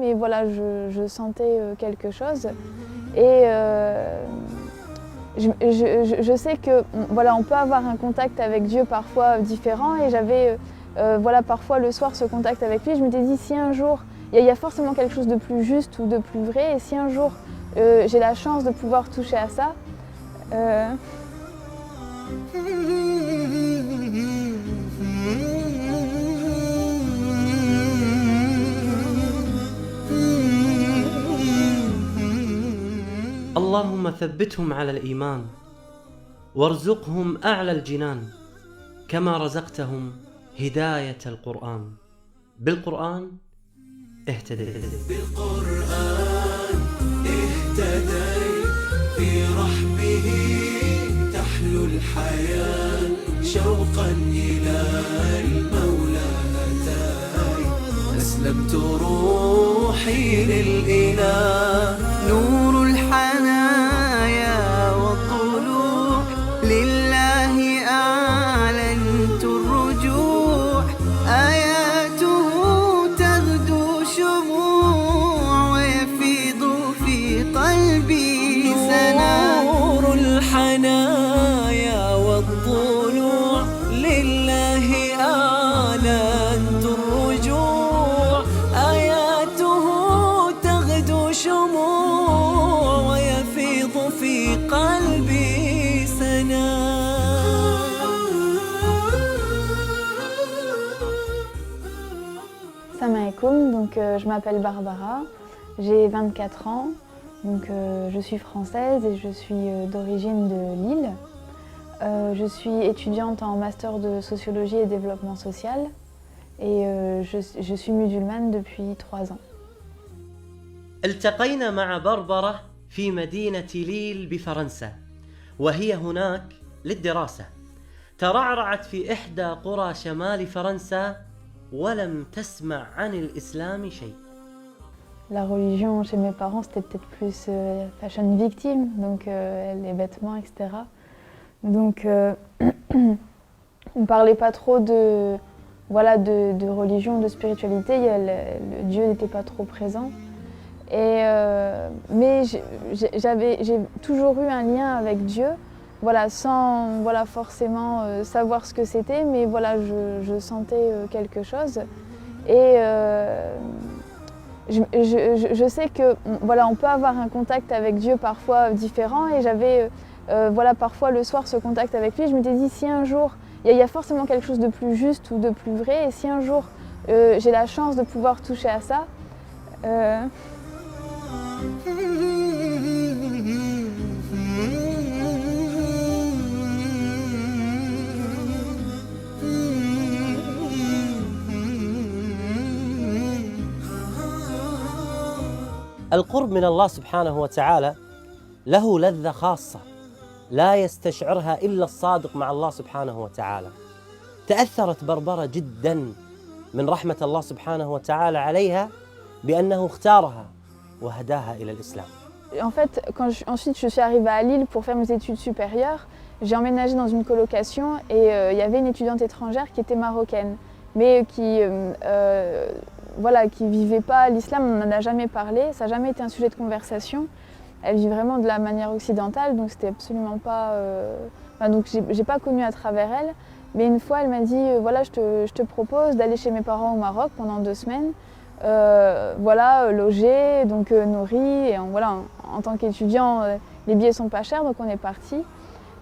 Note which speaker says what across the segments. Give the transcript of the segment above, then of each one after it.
Speaker 1: mais voilà, je sentais quelque chose. Et je sais que voilà, on peut avoir un contact avec Dieu parfois différent, et j'avais voilà, parfois le soir ce contact avec lui. Je m'étais dit, si un jour, il y a forcément quelque chose de plus juste ou de plus vrai, et si un jour j'ai la chance de pouvoir toucher à ça,
Speaker 2: اللهم ثبتهم على الإيمان وارزقهم أعلى الجنان كما رزقتهم هداية القرآن. بالقرآن اهتديت.
Speaker 3: بالقرآن اهتديت، في رحمه تحلو الحياة، شوقا إلى المولى أتاي، أسلمت روحي للإله، نور الحنايا والضلوع، لله أعلنت الرجوع، آياته تغدو شموع، ويفيض في قلبي سنا، نور الحنايا والضلوع، لله أعلنت الرجوع، آياته تغدو شموع، ويفيض في قلبي سنا.
Speaker 1: Salam alaikum, donc je m'appelle Barbara, j'ai 24 ans, donc je suis française et je suis d'origine de Lille. Je suis étudiante en master de sociologie et développement social, et je suis musulmane depuis 3 ans.
Speaker 2: التقينا مع بربرة في مدينة ليل بفرنسا، وهي هناك للدراسة. ترعرعت في إحدى قرى شمال فرنسا ولم تسمع عن الإسلام شيء.
Speaker 1: La religion chez mes parents, c'était peut-être plus fashion victime, donc les vêtements, etc. Donc on ne parlait pas trop de, voilà, de religion, de spiritualité, le Dieu n'était pas trop présent. Mais j'ai toujours eu un lien avec Dieu, voilà, sans voilà, forcément savoir ce que c'était, mais voilà, je sentais quelque chose. Et je sais que voilà, on peut avoir un contact avec Dieu parfois différent, et j'avais voilà, parfois le soir ce contact avec lui. Je m'étais dit, si un jour, il y a forcément quelque chose de plus juste ou de plus vrai, et si un jour j'ai la chance de pouvoir toucher à ça,
Speaker 2: القرب من الله سبحانه وتعالى له لذة خاصة لا يستشعرها إلا الصادق مع الله سبحانه وتعالى. تأثرت بربرة جدا من رحمة الله سبحانه وتعالى عليها بأنه اختارها وهداها إلى الإسلام.
Speaker 1: En fait, ensuite je suis arrivée à Lille pour faire mes études supérieures, j'ai emménagé dans une colocation, et il y avait une étudiante étrangère qui était marocaine, mais qui voilà, qui vivait pas l'islam, on n'en a jamais parlé, ça n'a jamais été un sujet de conversation. Elle vit vraiment de la manière occidentale, donc c'était absolument pas... donc j'ai pas connu à travers elle, mais une fois elle m'a dit voilà, je te propose d'aller chez mes parents au Maroc pendant 2 semaines, voilà, logé, donc nourri, et voilà, en tant qu'étudiant, les billets sont pas chers, donc on est parti.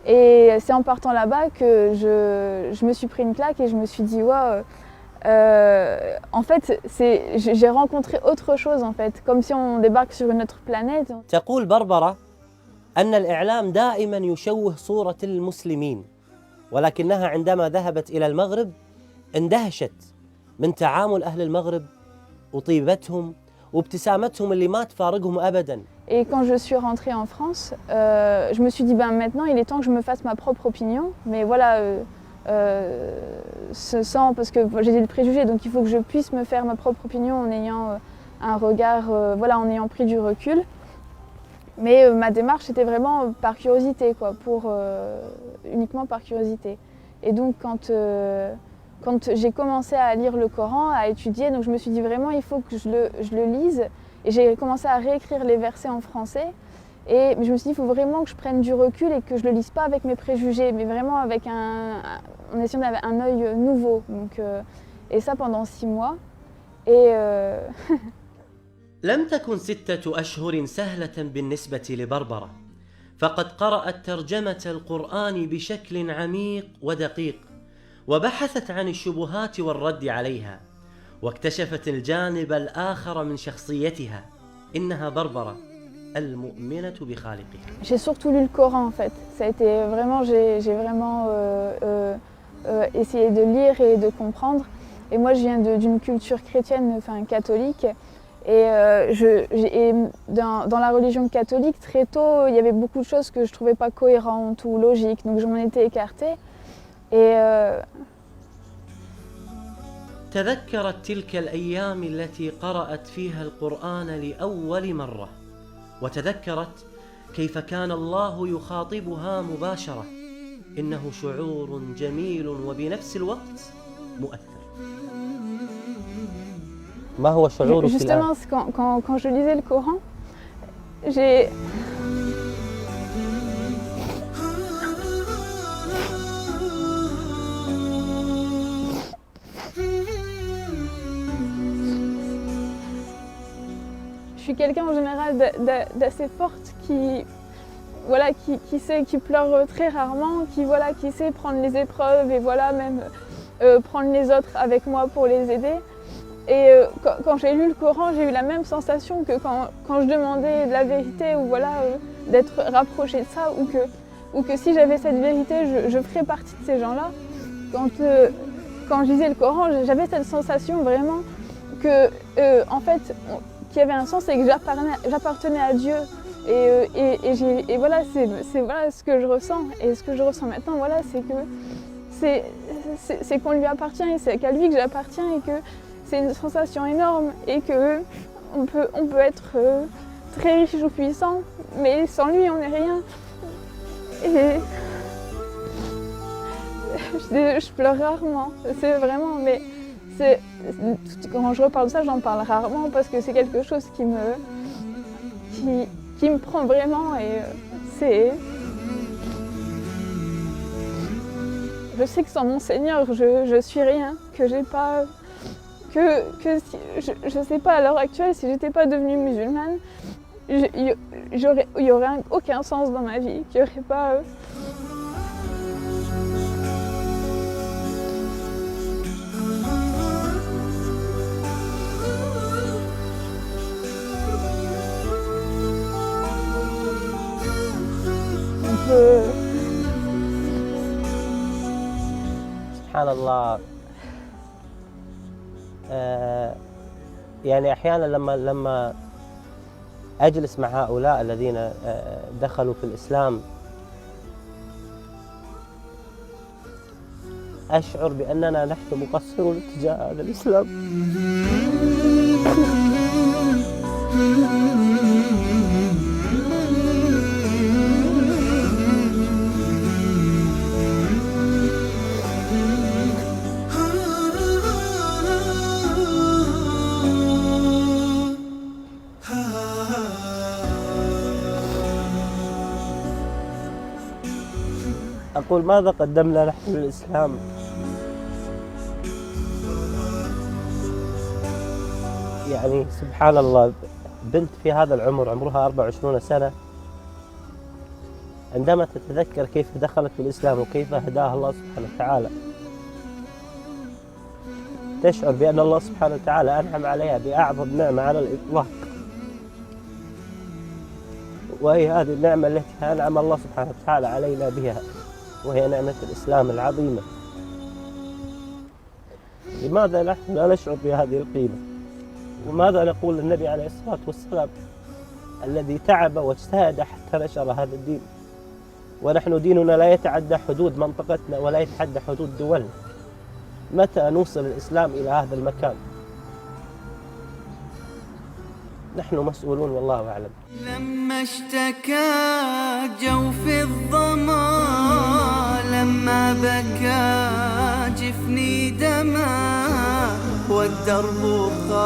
Speaker 1: Et c'est en partant là-bas que je me suis pris une claque, et je me suis dit wow, en fait, j'ai rencontré autre chose, en fait, comme si on débarque sur une autre planète.
Speaker 2: تقول بربرة أن الإعلام دائما يشوه صورة المسلمين، ولكنها عندما ذهبت إلى المغرب اندهشت من تعامل أهل المغرب وطيبتهم وابتسامتهم اللي ما تفارقهم أبدا.
Speaker 1: Et quand je suis rentrée en France, je me suis dit maintenant il est temps que je me fasse ma propre opinion, mais voilà, parce que j'ai des préjugés, donc il faut que je puisse me faire ma propre opinion en ayant un regard, voilà, en ayant pris du recul. Mais ma démarche était vraiment par curiosité, quoi, uniquement par curiosité. Et donc quand quand j'ai commencé à lire le Coran, à étudier, donc je me suis dit vraiment il faut que je le lise. Et j'ai commencé à réécrire les versets en français. Et je me suis dit il faut vraiment que je prenne du recul et que je le lise pas avec mes préjugés, mais vraiment avec en essayant d'avoir un œil nouveau. Donc, et ça pendant 6 mois. Et
Speaker 2: لم تكن 6 أشهر سهلة بالنسبة لبربرة، فقد قرأت ترجمة القرآن بشكل عميق ودقيق، وبحثت عن الشبهات والرد عليها، واكتشفت الجانب الآخر من شخصيتها، إنها بربرة المؤمنة بخالقها.
Speaker 1: J'ai surtout lu le Coran en fait. Ça a été vraiment, j'ai vraiment essayé de lire et de comprendre. Et moi, je viens d'une culture chrétienne, enfin catholique. Et, dans la religion catholique, très tôt, il y avait beaucoup de choses que je ne trouvais pas cohérentes ou logiques. Donc je m'en étais écartée. Et
Speaker 2: تذكرت تلك الأيام التي قرأت فيها القرآن لأول مرة، وتذكرت كيف كان الله يخاطبها مباشرة. إنه شعور جميل وبنفس الوقت مؤثر. ما هو شعورك الآن؟
Speaker 1: Justement, quand je lisais le Coran, j'ai... Je suis quelqu'un en général d'assez forte qui pleure très rarement, qui sait prendre les épreuves et même prendre les autres avec moi pour les aider. Et quand j'ai lu le Coran, j'ai eu la même sensation que quand je demandais de la vérité ou d'être rapprochée de ça, ou que si j'avais cette vérité, je ferais partie de ces gens-là. Quand je lisais le Coran, j'avais cette sensation vraiment que, en fait, qu'il y avait un sens et que j'appartenais à Dieu. Et voilà, c'est voilà ce que je ressens. Et ce que je ressens maintenant, voilà, c'est qu'on lui appartient et c'est qu'à lui que j'appartiens et que c'est une sensation énorme et qu'on peut être très riche ou puissant, mais sans lui on n'est rien. Et je pleure rarement, c'est vraiment, mais quand je reparle de ça, j'en parle rarement parce que c'est quelque chose qui me prend vraiment et je sais que sans mon Seigneur, je suis rien, que j'ai pas... je ne sais pas à l'heure actuelle, si j'étais pas devenue musulmane, il y aurait aucun sens dans ma vie, qu'il y aurait pas...
Speaker 2: سبحان الله. يعني أحيانا لما أجلس مع هؤلاء الذين دخلوا في الإسلام أشعر بأننا نحن مقصرون تجاه هذا الإسلام. أقول ماذا قدمنا نحن للإسلام؟ يعني سبحان الله، بنت في هذا العمر عمرها 24 سنة عندما تتذكر كيف دخلت في الإسلام وكيف هداها الله سبحانه وتعالى تشعر بأن الله سبحانه وتعالى أنعم عليها بأعظم نعمة على الإطلاق، وهي هذه النعمة التي أنعم الله سبحانه وتعالى علينا بها، وهي نعمة الإسلام العظيمة. لماذا نحن لا نشعر بهذه القيمة؟ وماذا نقول للنبي عليه الصلاة والسلام الذي تعب واجتهد حتى نشر هذا الدين، ونحن ديننا لا يتعدى حدود منطقتنا ولا يتعدى حدود دولنا؟ متى نوصل الإسلام إلى هذا المكان؟ نحن مسؤولون والله أعلم.
Speaker 3: لما اشتكى جوف الظما، لما بكى جفني دم، والدرب خاف